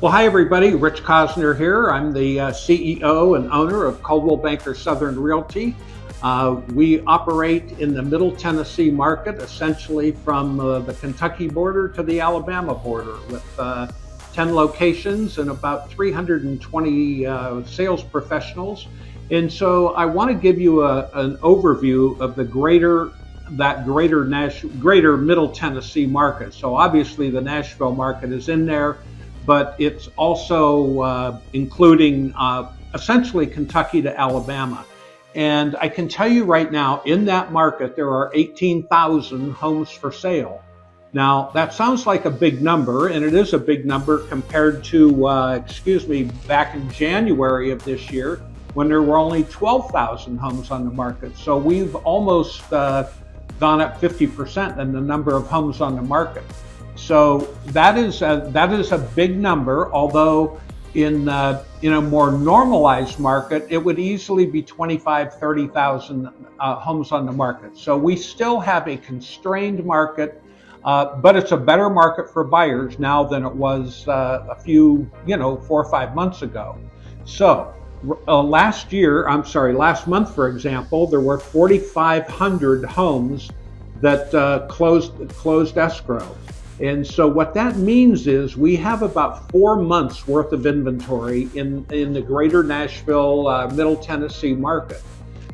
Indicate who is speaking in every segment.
Speaker 1: Well, hi everybody, Rich Cosner here. I'm the CEO and owner of Coldwell Banker Southern Realty. We operate in the Middle Tennessee market, essentially from the Kentucky border to the Alabama border, with 10 locations and about 320 sales professionals. And so I want to give you an overview of the greater Middle Tennessee market. So obviously the Nashville market is in there, but it's also including essentially Kentucky to Alabama. And I can tell you right now, in that market, there are 18,000 homes for sale. Now, that sounds like a big number, and it is a big number compared to, back in January of this year, when there were only 12,000 homes on the market. So we've almost gone up 50% in the number of homes on the market. So that is a big number, although in a more normalized market, it would easily be 25, 30,000 homes on the market. So we still have a constrained market, but it's a better market for buyers now than it was last month, for example, there were 4,500 homes that closed escrow. And so what that means is we have about 4 months worth of inventory in the greater Nashville, Middle Tennessee market.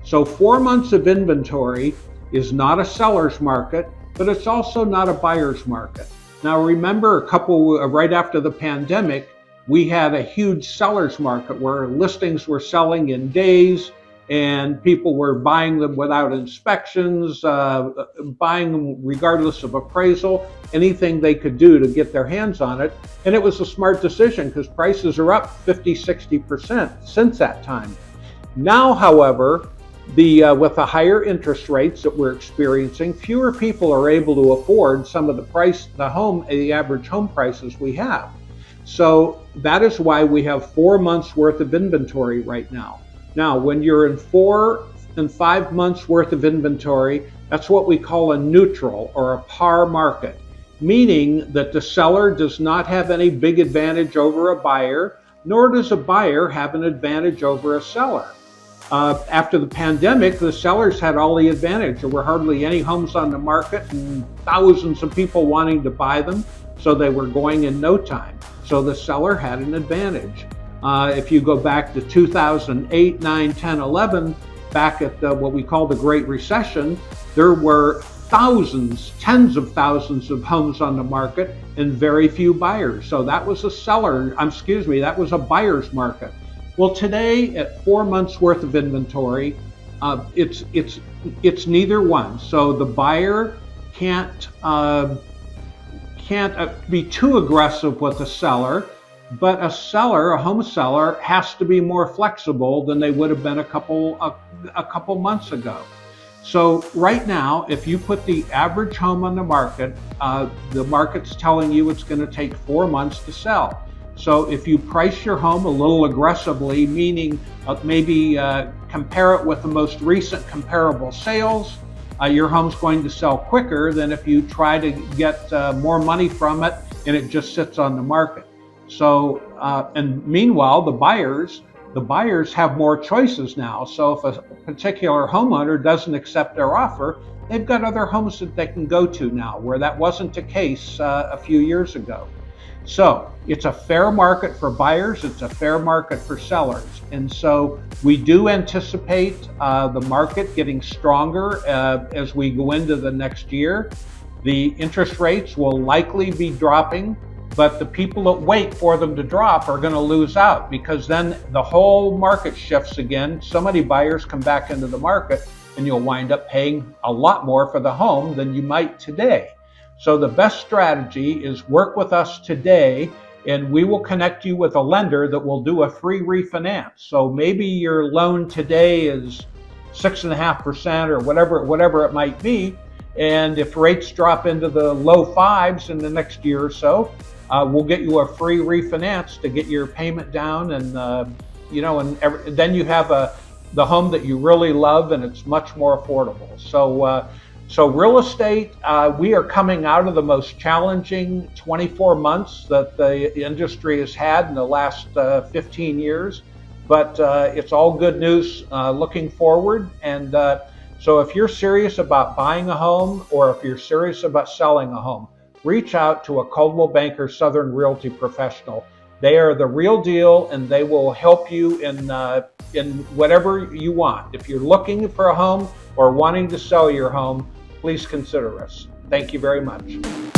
Speaker 1: So 4 months of inventory is not a seller's market, but it's also not a buyer's market. Now remember, right after the pandemic, we had a huge seller's market where listings were selling in days, and people were buying them without inspections, buying them regardless of appraisal, anything they could do to get their hands on it. And it was a smart decision because prices are up 50, 60% since that time. Now, however, with the higher interest rates that we're experiencing, fewer people are able to afford some of the average home prices we have. So that is why we have 4 months worth of inventory right now. Now, when you're in 4 and 5 months worth of inventory, that's what we call a neutral or a par market, meaning that the seller does not have any big advantage over a buyer, nor does a buyer have an advantage over a seller. After the pandemic, the sellers had all the advantage. There were hardly any homes on the market and thousands of people wanting to buy them, so they were going in no time. So the seller had an advantage. If you go back to 2008, 9, 10, 11, back at what we call the Great Recession, there were tens of thousands of homes on the market and very few buyers. So that was that was a buyer's market. Well, today at 4 months worth of inventory, it's neither one. So the buyer can't be too aggressive with the seller, but a home seller, has to be more flexible than they would have been a couple months ago. So right now, if you put the average home on the market, the market's telling you it's going to take 4 months to sell. So if you price your home a little aggressively, meaning maybe compare it with the most recent comparable sales, your home's going to sell quicker than if you try to get more money from it and it just sits on the market. So, and meanwhile, the buyers have more choices now. So if a particular homeowner doesn't accept their offer, they've got other homes that they can go to now, where that wasn't the case a few years ago. So it's a fair market for buyers, it's a fair market for sellers. And so we do anticipate the market getting stronger as we go into the next year. The interest rates will likely be dropping, but the people that wait for them to drop are going to lose out, because then the whole market shifts again. So many buyers come back into the market and you'll wind up paying a lot more for the home than you might today. So the best strategy is work with us today, and we will connect you with a lender that will do a free refinance. So maybe your loan today is 6.5% or whatever it might be. And if rates drop into the low 5s in the next year or so, we'll get you a free refinance to get your payment down, and then you have the home that you really love, and it's much more affordable. So So real estate, we are coming out of the most challenging 24 months that the industry has had in the last 15 years, but it's all good news looking forward. And so if you're serious about buying a home or if you're serious about selling a home, reach out to a Coldwell Banker Southern Realty professional. They are the real deal, and they will help you in whatever you want. If you're looking for a home or wanting to sell your home, please consider us. Thank you very much.